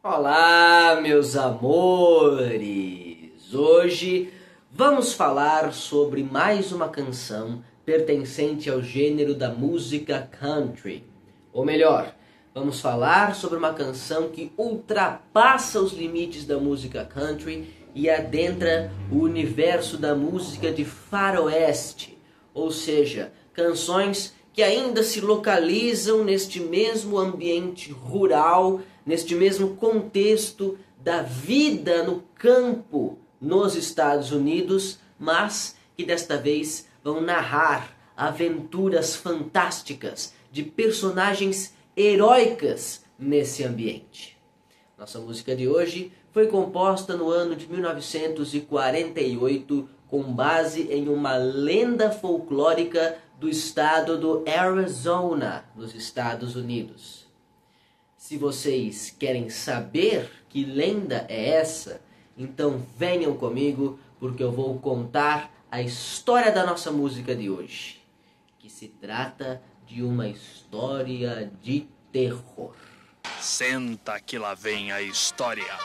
Olá, meus amores! Hoje vamos falar sobre mais uma canção pertencente ao gênero da música country. Ou melhor, vamos falar sobre uma canção que ultrapassa os limites da música country e adentra o universo da música de faroeste, ou seja, canções que ainda se localizam neste mesmo ambiente rural, neste mesmo contexto da vida no campo nos Estados Unidos, mas que desta vez vão narrar aventuras fantásticas de personagens heróicas nesse ambiente. Nossa música de hoje foi composta no ano de 1948 com base em uma lenda folclórica do estado do Arizona, nos Estados Unidos. Se vocês querem saber que lenda é essa, então venham comigo, porque eu vou contar a história da nossa música de hoje, que se trata de uma história de terror. Senta que lá vem a história.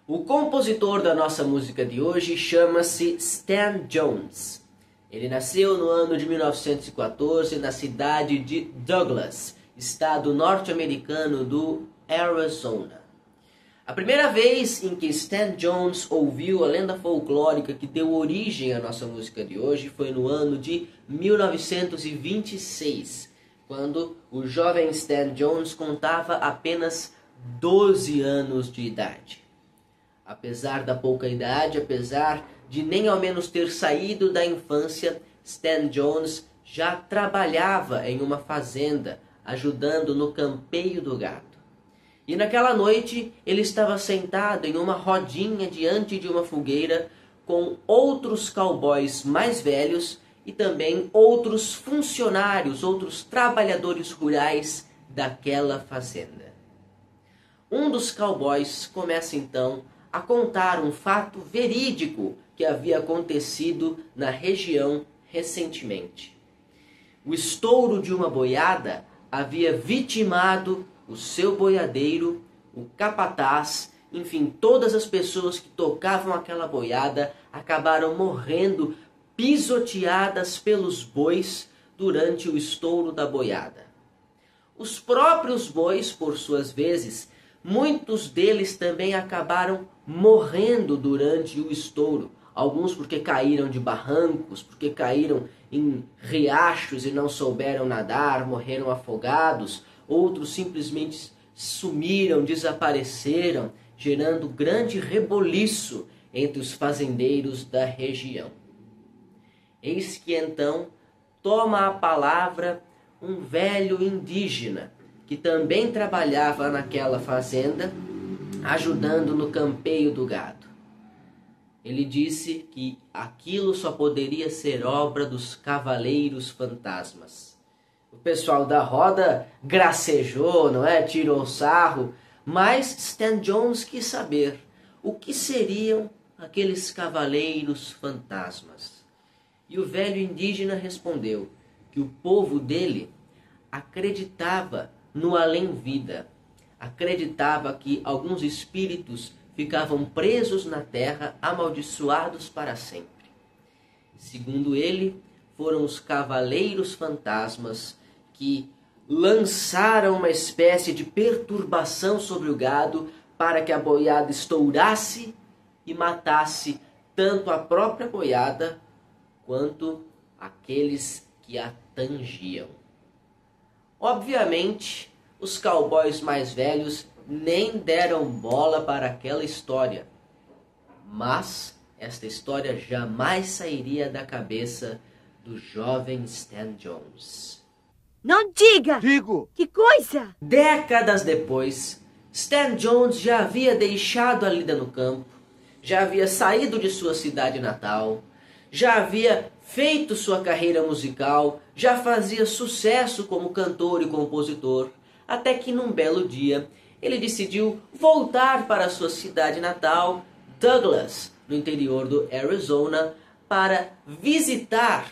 O compositor da nossa música de hoje chama-se Stan Jones. Ele nasceu no ano de 1914 na cidade de Douglas, estado norte-americano do Arizona. A primeira vez em que Stan Jones ouviu a lenda folclórica que deu origem à nossa música de hoje foi no ano de 1926, quando o jovem Stan Jones contava apenas 12 anos de idade. Apesar da pouca idade, apesar de nem ao menos ter saído da infância, Stan Jones já trabalhava em uma fazenda, ajudando no campeio do gado. E naquela noite ele estava sentado em uma rodinha diante de uma fogueira com outros cowboys mais velhos e também outros funcionários, outros trabalhadores rurais daquela fazenda. Um dos cowboys começa então a contar um fato verídico que havia acontecido na região recentemente. O estouro de uma boiada havia vitimado o seu boiadeiro, o capataz, enfim, todas as pessoas que tocavam aquela boiada acabaram morrendo pisoteadas pelos bois durante o estouro da boiada. Os próprios bois, por suas vezes, muitos deles também acabaram morrendo durante o estouro. Alguns porque caíram de barrancos, porque caíram em riachos e não souberam nadar, morreram afogados. Outros simplesmente sumiram, desapareceram, gerando grande reboliço entre os fazendeiros da região. Eis que então toma a palavra um velho indígena, que também trabalhava naquela fazenda, ajudando no campeio do gado. Ele disse que aquilo só poderia ser obra dos cavaleiros fantasmas. O pessoal da roda gracejou, não é? Tirou sarro, mas Stan Jones quis saber o que seriam aqueles cavaleiros fantasmas. E o velho indígena respondeu que o povo dele acreditava no além-vida. Acreditava que alguns espíritos ficavam presos na terra, amaldiçoados para sempre. Segundo ele, foram os cavaleiros fantasmas que lançaram uma espécie de perturbação sobre o gado para que a boiada estourasse e matasse tanto a própria boiada quanto aqueles que a tangiam. Obviamente, os cowboys mais velhos nem deram bola para aquela história, mas esta história jamais sairia da cabeça do jovem Stan Jones. Não diga! Digo! Que coisa! Décadas depois, Stan Jones já havia deixado a lida no campo, já havia saído de sua cidade natal, já havia feito sua carreira musical, já fazia sucesso como cantor e compositor, até que num belo dia ele decidiu voltar para sua cidade natal, Douglas, no interior do Arizona, para visitar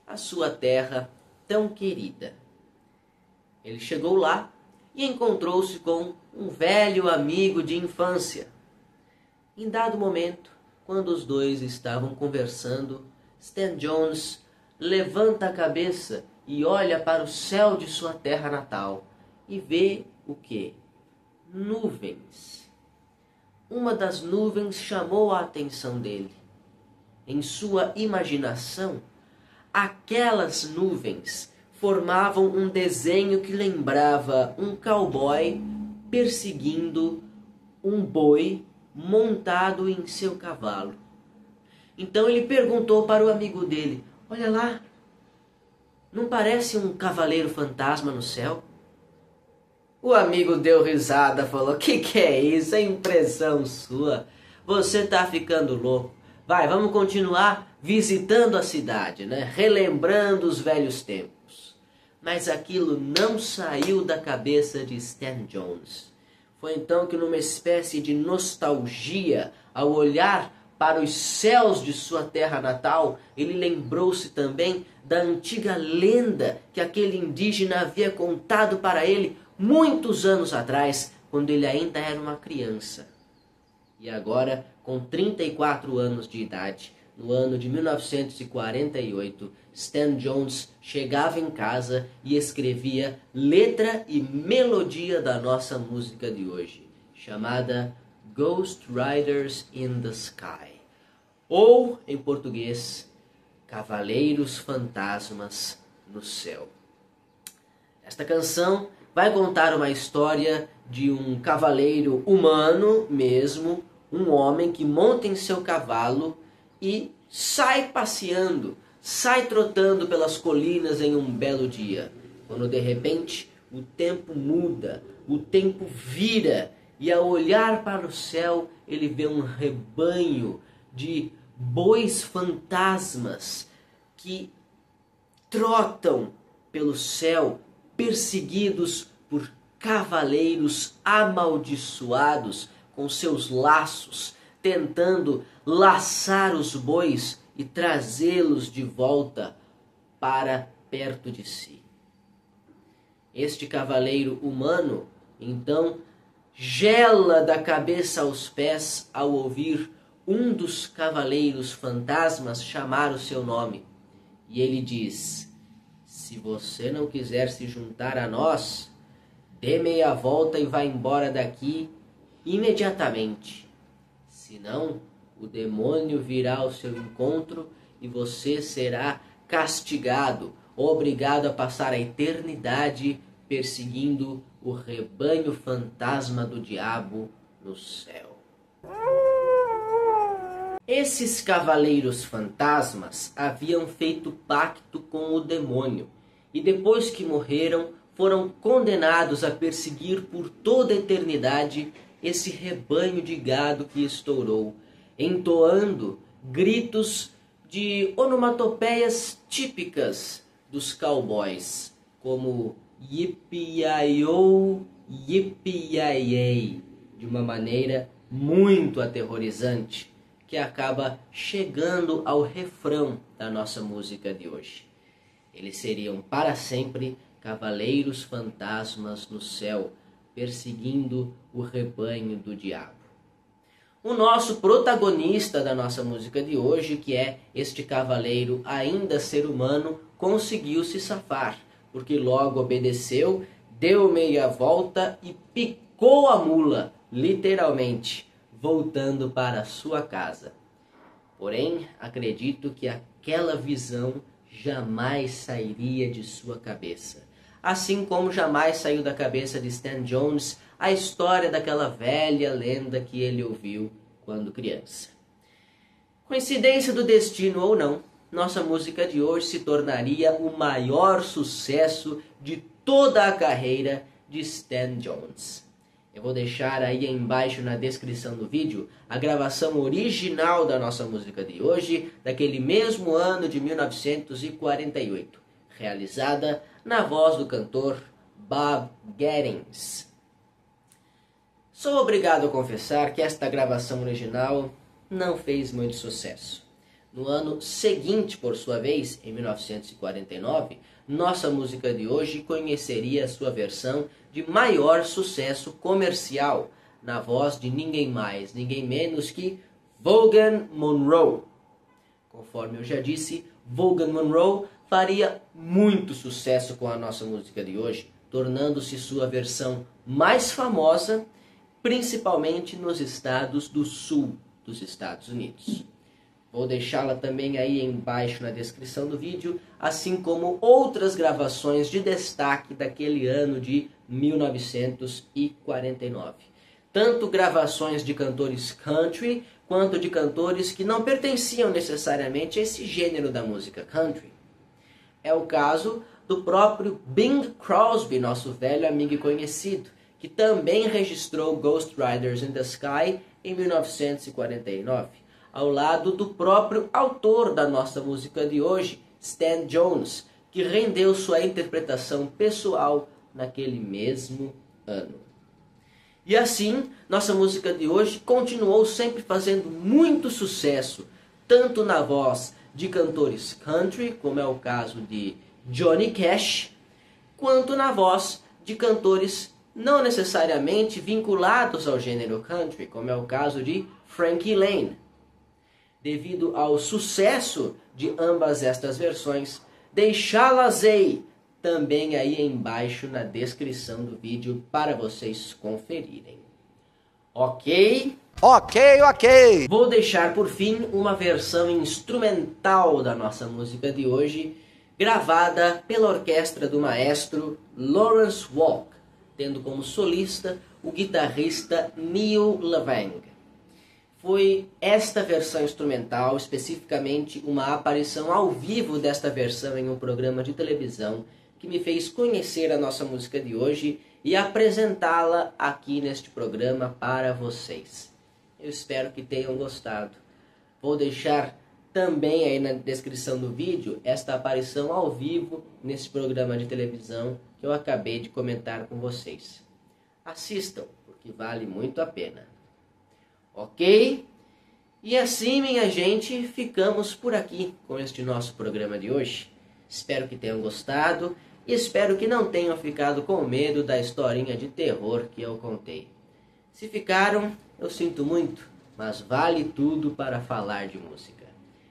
a sua terra tão querida. Ele chegou lá e encontrou-se com um velho amigo de infância. Em dado momento, quando os dois estavam conversando, Stan Jones levanta a cabeça e olha para o céu de sua terra natal e vê o quê? Nuvens. Uma das nuvens chamou a atenção dele. Em sua imaginação, aquelas nuvens formavam um desenho que lembrava um cowboy perseguindo um boi montado em seu cavalo. Então ele perguntou para o amigo dele: olha lá, não parece um cavaleiro fantasma no céu? O amigo deu risada, falou: que é isso? É impressão sua. Você tá ficando louco. Vai, vamos continuar visitando a cidade, né? Relembrando os velhos tempos. Mas aquilo não saiu da cabeça de Stan Jones. Foi então que, numa espécie de nostalgia, ao olhar para os céus de sua terra natal, ele lembrou-se também da antiga lenda que aquele indígena havia contado para ele muitos anos atrás, quando ele ainda era uma criança. E agora, com 34 anos de idade, no ano de 1948, Stan Jones chegava em casa e escrevia letra e melodia da nossa música de hoje, chamada Ghost Riders in the Sky, ou, em português, Cavaleiros Fantasmas no Céu. Esta canção vai contar uma história de um cavaleiro humano mesmo, um homem que monta em seu cavalo e sai passeando, sai trotando pelas colinas em um belo dia, quando de repente o tempo muda, o tempo vira, e ao olhar para o céu ele vê um rebanho de bois fantasmas que trotam pelo céu, perseguidos por cavaleiros amaldiçoados com seus laços, tentando laçar os bois e trazê-los de volta para perto de si. Este cavaleiro humano, então, gela da cabeça aos pés ao ouvir um dos cavaleiros fantasmas chamar o seu nome. E ele diz: se você não quiser se juntar a nós, dê meia volta e vá embora daqui imediatamente. Senão, o demônio virá ao seu encontro e você será castigado, obrigado a passar a eternidade perseguindo o rebanho fantasma do diabo no céu. Esses cavaleiros fantasmas haviam feito pacto com o demônio e depois que morreram foram condenados a perseguir por toda a eternidade esse rebanho de gado que estourou, entoando gritos de onomatopeias típicas dos cowboys, como yippee-yi-yo, yippee-yi-yay, de uma maneira muito aterrorizante, que acaba chegando ao refrão da nossa música de hoje. Eles seriam para sempre cavaleiros fantasmas no céu, perseguindo o rebanho do diabo. O nosso protagonista da nossa música de hoje, que é este cavaleiro ainda ser humano, conseguiu se safar, porque logo obedeceu, deu meia volta e picou a mula, literalmente, voltando para a sua casa. Porém, acredito que aquela visão jamais sairia de sua cabeça. Assim como jamais saiu da cabeça de Stan Jones a história daquela velha lenda que ele ouviu quando criança. Coincidência do destino ou não, nossa música de hoje se tornaria o maior sucesso de toda a carreira de Stan Jones. Eu vou deixar aí embaixo na descrição do vídeo a gravação original da nossa música de hoje, daquele mesmo ano de 1948, realizada na voz do cantor Bob Gettings. Sou obrigado a confessar que esta gravação original não fez muito sucesso. No ano seguinte, por sua vez, em 1949, nossa música de hoje conheceria a sua versão de maior sucesso comercial, na voz de ninguém mais, ninguém menos que Vaughan Monroe. Conforme eu já disse, Vaughan Monroe faria muito sucesso com a nossa música de hoje, tornando-se sua versão mais famosa, principalmente nos estados do sul dos Estados Unidos. Vou deixá-la também aí embaixo na descrição do vídeo, assim como outras gravações de destaque daquele ano de 1949. Tanto gravações de cantores country, quanto de cantores que não pertenciam necessariamente a esse gênero da música country. É o caso do próprio Bing Crosby, nosso velho amigo e conhecido, que também registrou Ghost Riders in the Sky em 1949, ao lado do próprio autor da nossa música de hoje, Stan Jones, que rendeu sua interpretação pessoal naquele mesmo ano. E assim, nossa música de hoje continuou sempre fazendo muito sucesso, tanto na voz de cantores country, como é o caso de Johnny Cash, quanto na voz de cantores não necessariamente vinculados ao gênero country, como é o caso de Frankie Laine. Devido ao sucesso de ambas estas versões, deixá-las aí também aí embaixo na descrição do vídeo para vocês conferirem. Ok? Ok. Vou deixar por fim uma versão instrumental da nossa música de hoje, gravada pela orquestra do maestro Lawrence Walk, tendo como solista o guitarrista Neil Levang. Foi esta versão instrumental, especificamente uma aparição ao vivo desta versão em um programa de televisão, que me fez conhecer a nossa música de hoje e apresentá-la aqui neste programa para vocês. Eu espero que tenham gostado. Vou deixar também aí na descrição do vídeo esta aparição ao vivo nesse programa de televisão que eu acabei de comentar com vocês. Assistam, porque vale muito a pena. Ok? E assim, minha gente, ficamos por aqui com este nosso programa de hoje. Espero que tenham gostado e espero que não tenham ficado com medo da historinha de terror que eu contei. Se ficaram, eu sinto muito, mas vale tudo para falar de música.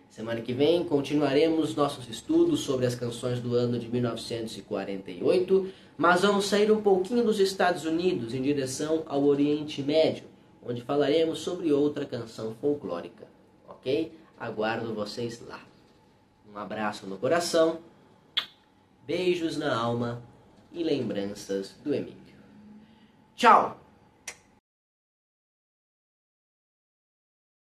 Semana que vem continuaremos nossos estudos sobre as canções do ano de 1948, mas vamos sair um pouquinho dos Estados Unidos em direção ao Oriente Médio, onde falaremos sobre outra canção folclórica, ok? Aguardo vocês lá. Um abraço no coração, beijos na alma e lembranças do Emílio. Tchau!